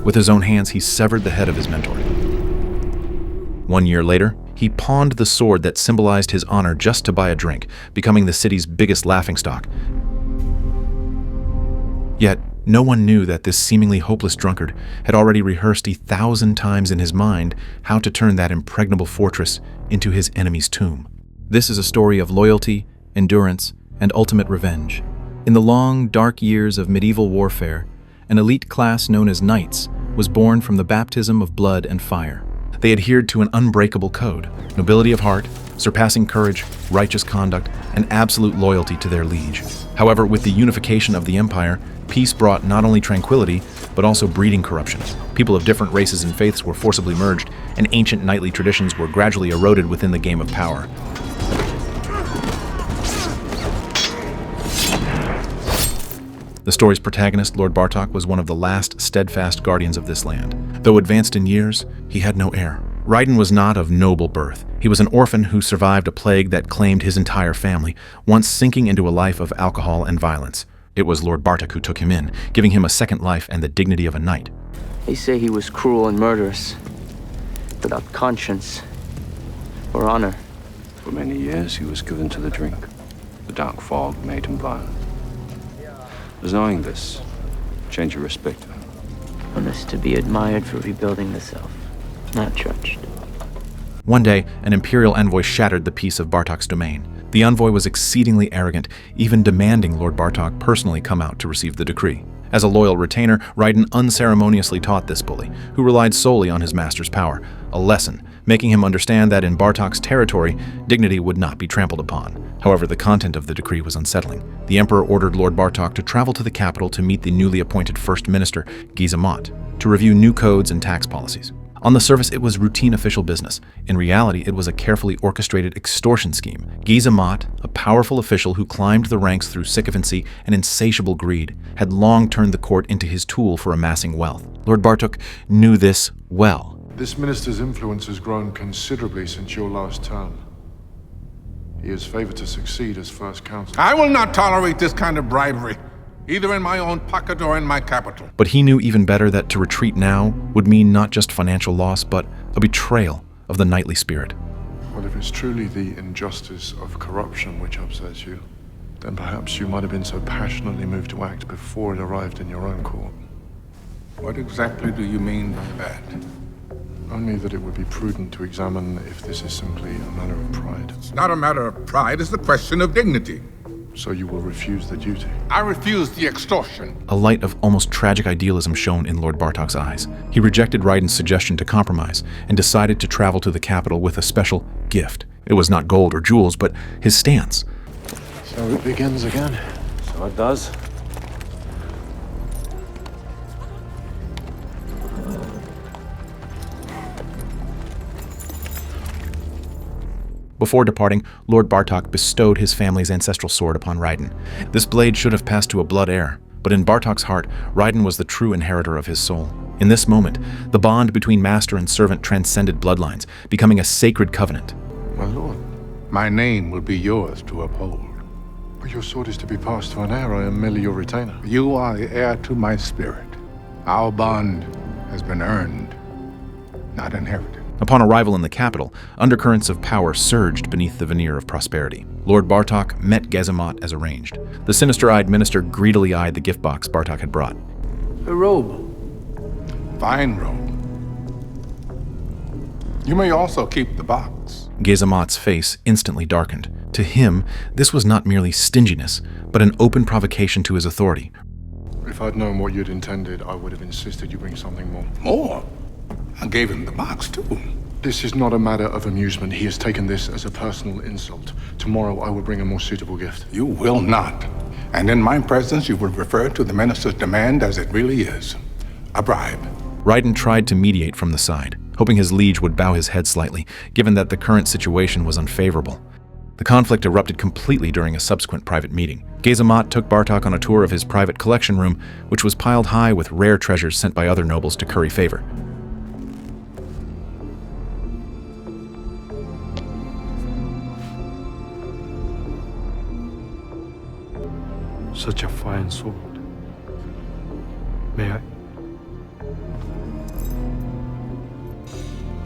With his own hands, he severed the head of his mentor. 1 year later, he pawned the sword that symbolized his honor just to buy a drink, becoming the city's biggest laughingstock. Yet, no one knew that this seemingly hopeless drunkard had already rehearsed 1,000 times in his mind how to turn that impregnable fortress into his enemy's tomb. This is a story of loyalty, endurance, and ultimate revenge. In the long, dark years of medieval warfare, an elite class known as knights was born from the baptism of blood and fire. They adhered to an unbreakable code: nobility of heart, surpassing courage, righteous conduct, and absolute loyalty to their liege. However, with the unification of the empire, peace brought not only tranquility, but also breeding corruption. People of different races and faiths were forcibly merged, and ancient knightly traditions were gradually eroded within the game of power. The story's protagonist, Lord Bartok, was one of the last steadfast guardians of this land. Though advanced in years, he had no heir. Raiden was not of noble birth. He was an orphan who survived a plague that claimed his entire family, once sinking into a life of alcohol and violence. It was Lord Bartok who took him in, giving him a second life and the dignity of a knight. They say he was cruel and murderous, without conscience or honor. For many years, he was given to the drink. The dark fog made him violent. Knowing this, change your respect. One is to be admired for rebuilding the self, not judged. One day, an imperial envoy shattered the peace of Bartok's domain. The envoy was exceedingly arrogant, even demanding Lord Bartok personally come out to receive the decree. As a loyal retainer, Raiden unceremoniously taught this bully, who relied solely on his master's power, a lesson, making him understand that in Bartok's territory, dignity would not be trampled upon. However, the content of the decree was unsettling. The Emperor ordered Lord Bartok to travel to the capital to meet the newly appointed First Minister, Gizamat, to review new codes and tax policies. On the surface, it was routine official business. In reality, it was a carefully orchestrated extortion scheme. Gizamat, a powerful official who climbed the ranks through sycophancy and insatiable greed, had long turned the court into his tool for amassing wealth. Lord Bartok knew this well. This minister's influence has grown considerably since your last term. He is favored to succeed as first counsel. I will not tolerate this kind of bribery, either in my own pocket or in my capital. But he knew even better that to retreat now would mean not just financial loss, but a betrayal of the knightly spirit. Well, if it's truly the injustice of corruption which upsets you, then perhaps you might have been so passionately moved to act before it arrived in your own court. What exactly do you mean by that? Only that it would be prudent to examine if this is simply a matter of pride. It's not a matter of pride, it's a question of dignity. So you will refuse the duty? I refuse the extortion. A light of almost tragic idealism shone in Lord Bartok's eyes. He rejected Raiden's suggestion to compromise and decided to travel to the capital with a special gift. It was not gold or jewels, but his stance. So it begins again. So it does. Before departing, Lord Bartok bestowed his family's ancestral sword upon Raiden. This blade should have passed to a blood heir, but in Bartok's heart, Raiden was the true inheritor of his soul. In this moment, the bond between master and servant transcended bloodlines, becoming a sacred covenant. My lord. My name will be yours to uphold. But your sword is to be passed to an heir. I am merely your retainer. You are the heir to my spirit. Our bond has been earned, not inherited. Upon arrival in the capital, undercurrents of power surged beneath the veneer of prosperity. Lord Bartok met Gizamat as arranged. The sinister-eyed minister greedily eyed the gift box Bartok had brought. A robe. Fine robe. You may also keep the box. Gizamat's face instantly darkened. To him, this was not merely stinginess, but an open provocation to his authority. If I'd known what you'd intended, I would have insisted you bring something more. More? I gave him the box, too. This is not a matter of amusement. He has taken this as a personal insult. Tomorrow, I will bring a more suitable gift. You will not. And in my presence, you will refer to the minister's demand as it really is. A bribe. Raiden tried to mediate from the side, hoping his liege would bow his head slightly, given that the current situation was unfavorable. The conflict erupted completely during a subsequent private meeting. Gizamat took Bartok on a tour of his private collection room, which was piled high with rare treasures sent by other nobles to curry favor. Such a fine sword. May I?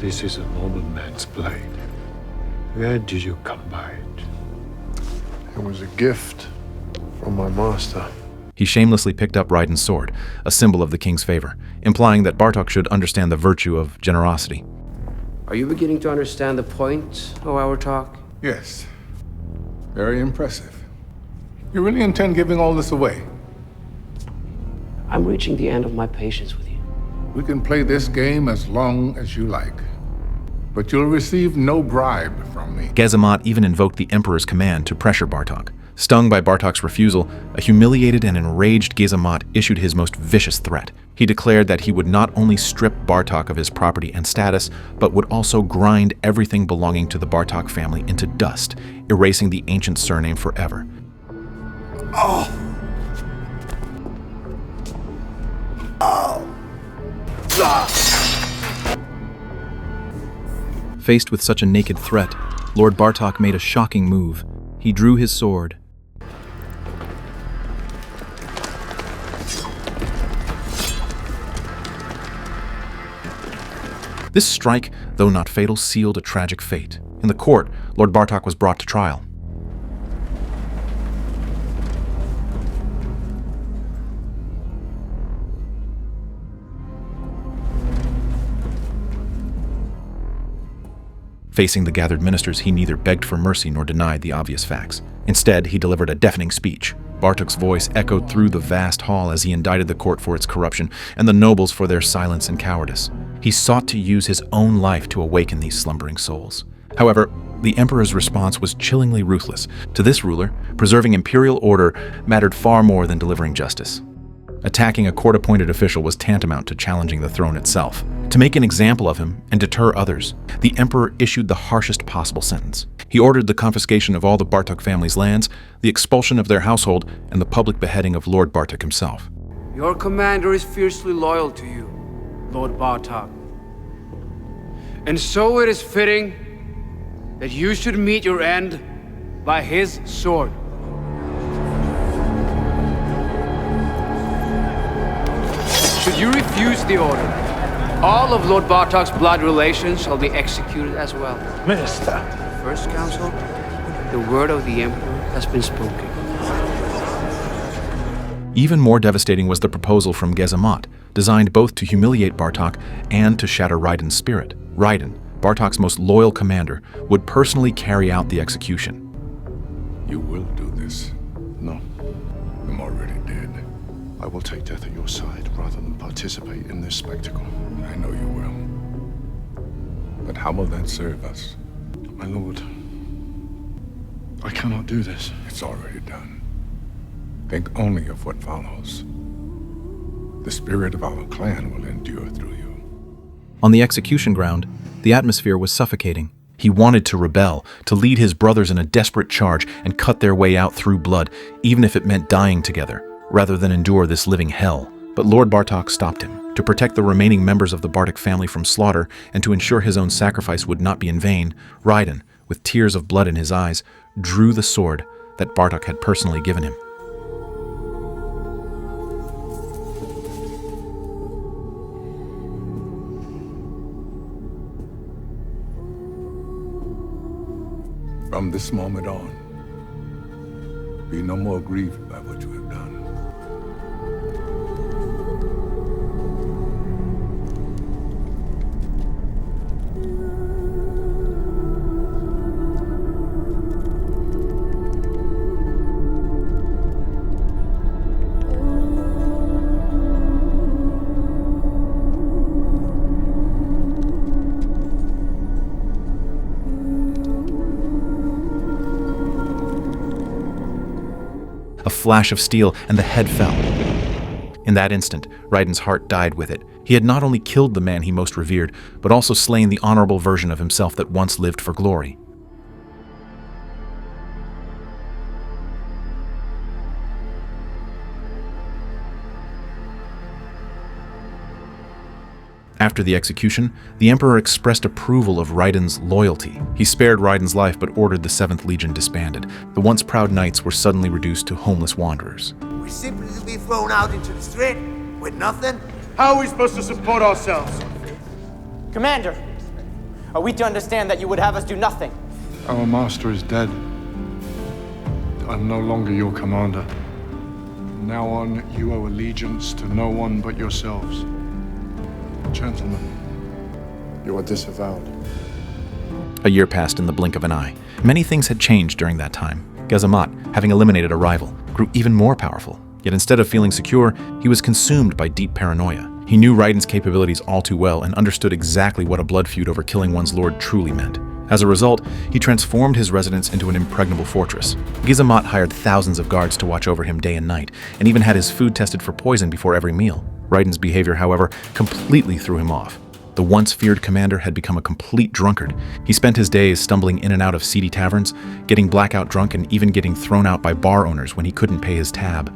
This is a nobleman's blade. Where did you come by it? It was a gift from my master. He shamelessly picked up Raiden's sword, a symbol of the king's favor, implying that Bartok should understand the virtue of generosity. Are you beginning to understand the point of our talk? Yes. Very impressive. You really intend giving all this away? I'm reaching the end of my patience with you. We can play this game as long as you like. But you'll receive no bribe from me. Gezemat even invoked the Emperor's command to pressure Bartok. Stung by Bartok's refusal, a humiliated and enraged Gezemat issued his most vicious threat. He declared that he would not only strip Bartok of his property and status, but would also grind everything belonging to the Bartok family into dust, erasing the ancient surname forever. Faced with such a naked threat, Lord Bartok made a shocking move. He drew his sword. This strike, though not fatal, sealed a tragic fate. In the court, Lord Bartok was brought to trial. Facing the gathered ministers, he neither begged for mercy nor denied the obvious facts. Instead, he delivered a deafening speech. Bartok's voice echoed through the vast hall as he indicted the court for its corruption and the nobles for their silence and cowardice. He sought to use his own life to awaken these slumbering souls. However, the Emperor's response was chillingly ruthless. To this ruler, preserving imperial order mattered far more than delivering justice. Attacking a court-appointed official was tantamount to challenging the throne itself. To make an example of him and deter others, the Emperor issued the harshest possible sentence. He ordered the confiscation of all the Bartok family's lands, the expulsion of their household, and the public beheading of Lord Bartok himself. Your commander is fiercely loyal to you, Lord Bartok. And so it is fitting that you should meet your end by his sword. Should you refuse the order, all of Lord Bartok's blood relations shall be executed as well. Minister. First Council, the word of the Emperor has been spoken. Even more devastating was the proposal from Gezemat, designed both to humiliate Bartok and to shatter Raiden's spirit. Raiden, Bartok's most loyal commander, would personally carry out the execution. You will do this. No, I'm already dead. I will take death at your side rather than participate in this spectacle. I know you will. But how will that serve us? My lord, I cannot do this. It's already done. Think only of what follows. The spirit of our clan will endure through you. On the execution ground, the atmosphere was suffocating. He wanted to rebel, to lead his brothers in a desperate charge and cut their way out through blood, even if it meant dying together, rather than endure this living hell. But Lord Bartok stopped him. To protect the remaining members of the Bartok family from slaughter and to ensure his own sacrifice would not be in vain, Raiden, with tears of blood in his eyes, drew the sword that Bartok had personally given him. From this moment on, be no more grieved by what you have done. A flash of steel, and the head fell. In that instant, Raiden's heart died with it. He had not only killed the man he most revered, but also slain the honorable version of himself that once lived for glory. After the execution, the Emperor expressed approval of Raiden's loyalty. He spared Raiden's life but ordered the 7th Legion disbanded. The once proud knights were suddenly reduced to homeless wanderers. We're simply to be thrown out into the street with nothing? How are we supposed to support ourselves? Commander, Are we to understand that you would have us do nothing? Our master is dead. I'm no longer your commander. From now on, you owe allegiance to no one but yourselves. Gentlemen, you are disavowed. A year passed in the blink of an eye. Many things had changed during that time. Gezamat, having eliminated a rival, grew even more powerful. Yet instead of feeling secure, he was consumed by deep paranoia. He knew Raiden's capabilities all too well and understood exactly what a blood feud over killing one's lord truly meant. As a result, he transformed his residence into an impregnable fortress. Gezamat hired thousands of guards to watch over him day and night, and even had his food tested for poison before every meal. Raiden's behavior, however, completely threw him off. The once feared commander had become a complete drunkard. He spent his days stumbling in and out of seedy taverns, getting blackout drunk, and even getting thrown out by bar owners when he couldn't pay his tab.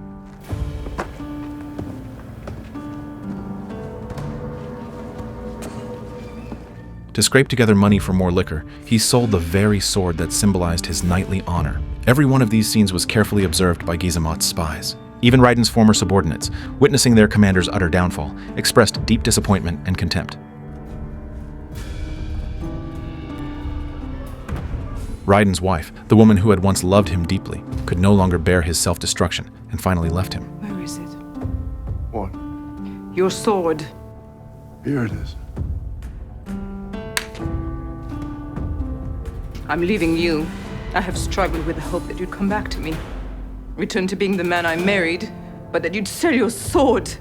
To scrape together money for more liquor, he sold the very sword that symbolized his knightly honor. Every one of these scenes was carefully observed by Gezamat's spies. Even Raiden's former subordinates, witnessing their commander's utter downfall, expressed deep disappointment and contempt. Raiden's wife, the woman who had once loved him deeply, could no longer bear his self-destruction and finally left him. Where is it? What? Your sword. Here it is. I'm leaving you. I have struggled with the hope that you'd come back to me. Return to being the man I married, but that you'd sell your sword.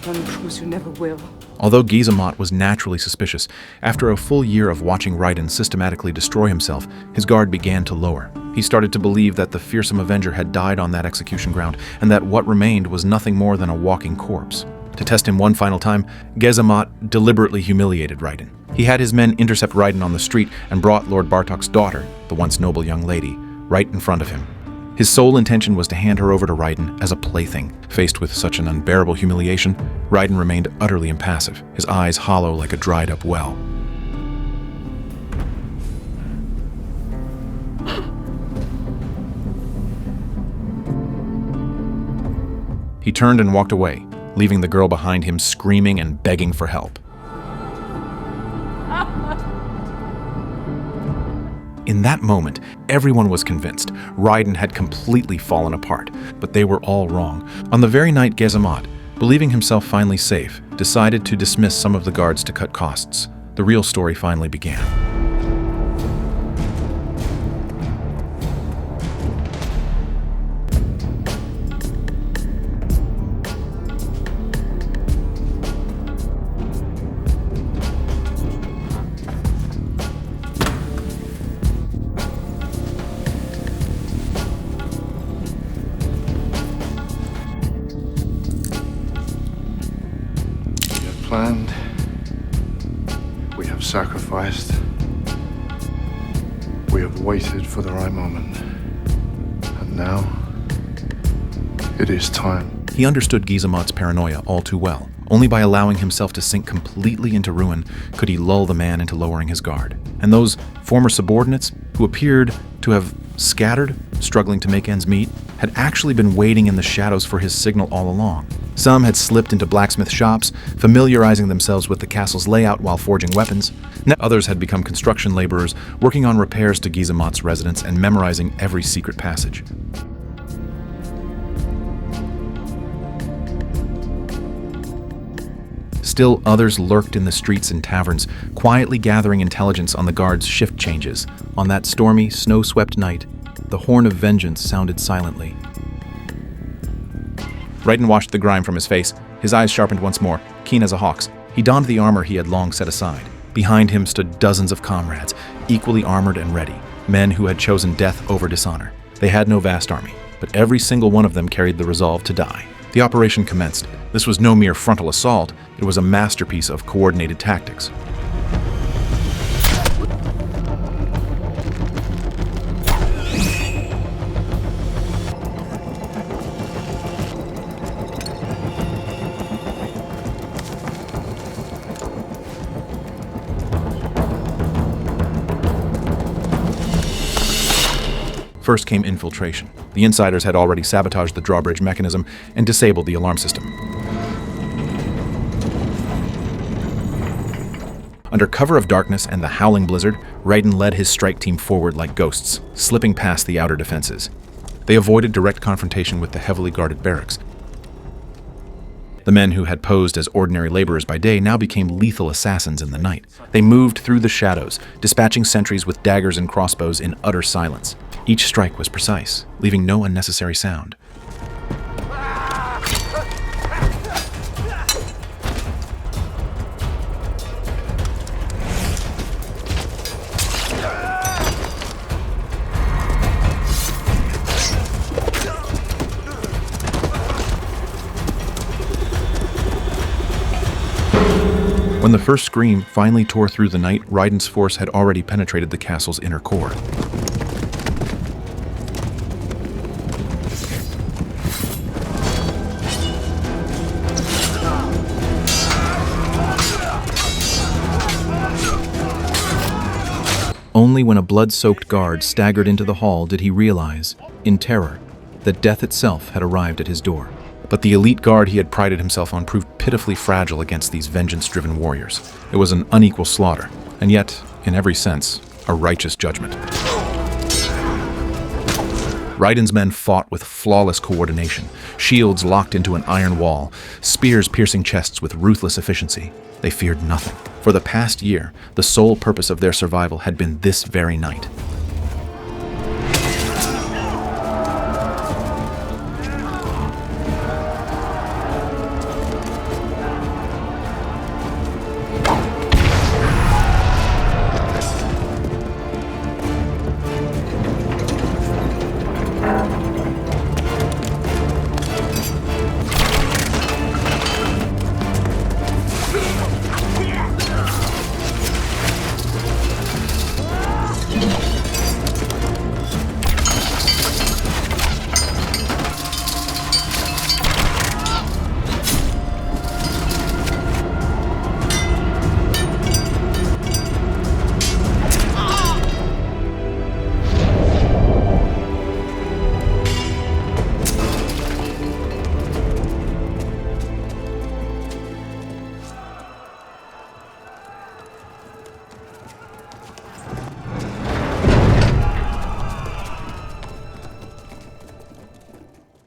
None proves you never will. Although Gezamat was naturally suspicious, after a full year of watching Raiden systematically destroy himself, his guard began to lower. He started to believe that the fearsome avenger had died on that execution ground, and that what remained was nothing more than a walking corpse. To test him one final time, Gezamat deliberately humiliated Raiden. He had his men intercept Raiden on the street and brought Lord Bartok's daughter, the once noble young lady, right in front of him. His sole intention was to hand her over to Raiden as a plaything. Faced with such an unbearable humiliation, Raiden remained utterly impassive, his eyes hollow like a dried-up well. He turned and walked away, leaving the girl behind him screaming and begging for help. In that moment, everyone was convinced Raiden had completely fallen apart, but they were all wrong. On the very night, Gezamat, believing himself finally safe, decided to dismiss some of the guards to cut costs. The real story finally began. Planned. We have sacrificed. We have waited for the right moment. And now, it is time. He understood Gezamat's paranoia all too well. Only by allowing himself to sink completely into ruin could he lull the man into lowering his guard. And those former subordinates, who appeared to have scattered, struggling to make ends meet, had actually been waiting in the shadows for his signal all along. Some had slipped into blacksmith shops, familiarizing themselves with the castle's layout while forging weapons. Others had become construction laborers, working on repairs to Gezamat's residence and memorizing every secret passage. Still, others lurked in the streets and taverns, quietly gathering intelligence on the guards' shift changes. On that stormy, snow-swept night, the horn of vengeance sounded silently. Raiden washed the grime from his face, his eyes sharpened once more, keen as a hawk's. He donned the armor he had long set aside. Behind him stood dozens of comrades, equally armored and ready, men who had chosen death over dishonor. They had no vast army, but every single one of them carried the resolve to die. The operation commenced. This was no mere frontal assault, it was a masterpiece of coordinated tactics. First came infiltration. The insiders had already sabotaged the drawbridge mechanism and disabled the alarm system. Under cover of darkness and the howling blizzard, Raiden led his strike team forward like ghosts, slipping past the outer defenses. They avoided direct confrontation with the heavily guarded barracks. The men who had posed as ordinary laborers by day now became lethal assassins in the night. They moved through the shadows, dispatching sentries with daggers and crossbows in utter silence. Each strike was precise, leaving no unnecessary sound. When the first scream finally tore through the night, Raiden's force had already penetrated the castle's inner core. Only when a blood-soaked guard staggered into the hall did he realize, in terror, that death itself had arrived at his door. But the elite guard he had prided himself on proved pitifully fragile against these vengeance-driven warriors. It was an unequal slaughter, and yet, in every sense, a righteous judgment. Raiden's men fought with flawless coordination, shields locked into an iron wall, spears piercing chests with ruthless efficiency. They feared nothing. For the past year, the sole purpose of their survival had been this very night.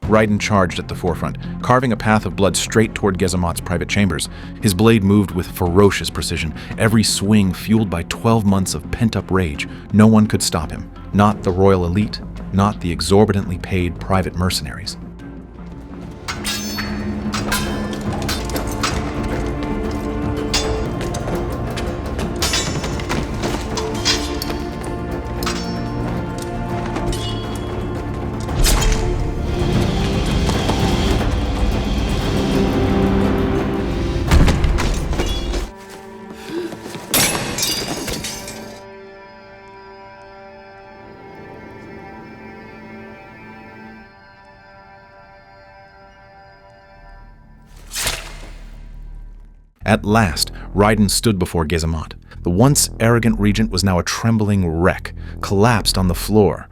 Raiden charged at the forefront, carving a path of blood straight toward Gezamat's private chambers. His blade moved with ferocious precision, every swing fueled by 12 months of pent-up rage. No one could stop him. Not the royal elite, not the exorbitantly paid private mercenaries. At last, Raiden stood before Gezamat. The once arrogant regent was now a trembling wreck, collapsed on the floor.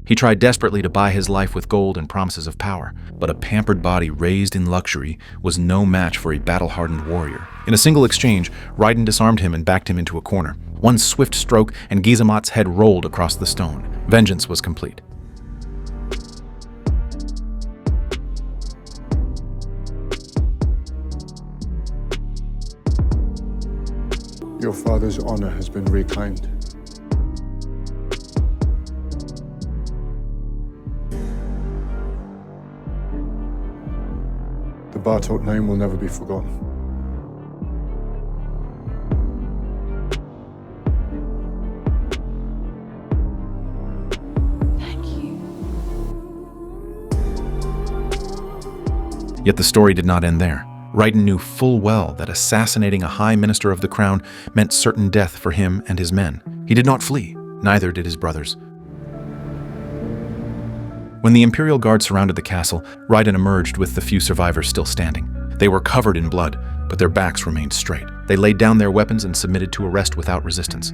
He tried desperately to buy his life with gold and promises of power, but a pampered body raised in luxury was no match for a battle-hardened warrior. In a single exchange, Raiden disarmed him and backed him into a corner. One swift stroke, and Gezamat's head rolled across the stone. Vengeance was complete. Your father's honor has been reclaimed. The Bartok name will never be forgotten. Thank you. Yet the story did not end there. Raiden knew full well that assassinating a high minister of the crown meant certain death for him and his men. He did not flee, neither did his brothers. When the Imperial Guard surrounded the castle, Raiden emerged with the few survivors still standing. They were covered in blood, but their backs remained straight. They laid down their weapons and submitted to arrest without resistance.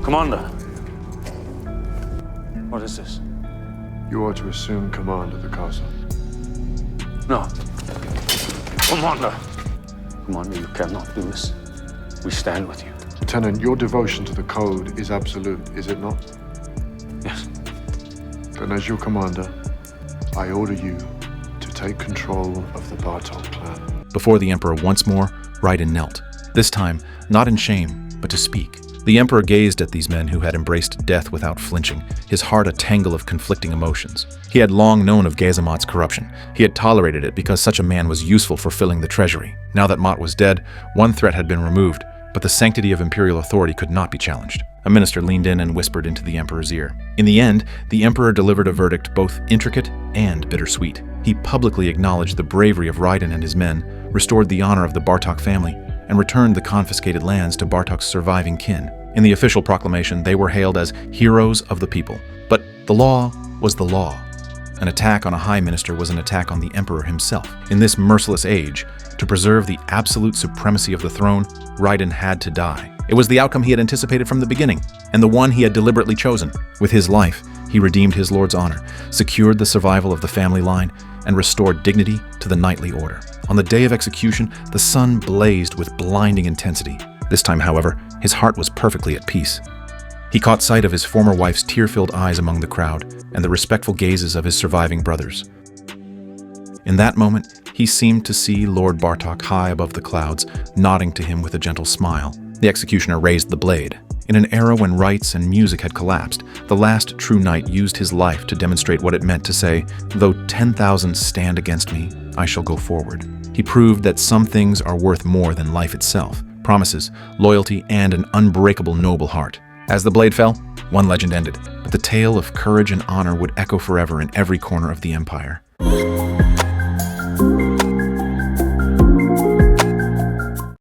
Commander! What is this? You are to assume command of the castle. No. Commander! Commander, you cannot do this. We stand with you. Lieutenant, your devotion to the code is absolute, is it not? Yes. Then as your commander, I order you to take control of the Bartok clan. Before the Emperor once more, Raiden knelt, this time not in shame, but to speak. The Emperor gazed at these men who had embraced death without flinching, his heart a tangle of conflicting emotions. He had long known of Gazamat's corruption. He had tolerated it because such a man was useful for filling the treasury. Now that Mott was dead, one threat had been removed, but the sanctity of imperial authority could not be challenged. A minister leaned in and whispered into the Emperor's ear. In the end, the Emperor delivered a verdict both intricate and bittersweet. He publicly acknowledged the bravery of Raiden and his men, restored the honor of the Bartok family, and returned the confiscated lands to Bartok's surviving kin. In the official proclamation, they were hailed as heroes of the people. But the law was the law. An attack on a high minister was an attack on the Emperor himself. In this merciless age, to preserve the absolute supremacy of the throne, Raiden had to die. It was the outcome he had anticipated from the beginning, and the one he had deliberately chosen. With his life, he redeemed his lord's honor, secured the survival of the family line, and restored dignity to the knightly order. On the day of execution, the sun blazed with blinding intensity. This time, however, his heart was perfectly at peace. He caught sight of his former wife's tear-filled eyes among the crowd and the respectful gazes of his surviving brothers. In that moment, he seemed to see Lord Bartok high above the clouds, nodding to him with a gentle smile. The executioner raised the blade. In an era when rites and music had collapsed, the last true knight used his life to demonstrate what it meant to say, "Though 10,000 stand against me, I shall go forward." He proved that some things are worth more than life itself: promises, loyalty, and an unbreakable noble heart. As the blade fell, one legend ended, but the tale of courage and honor would echo forever in every corner of the Empire.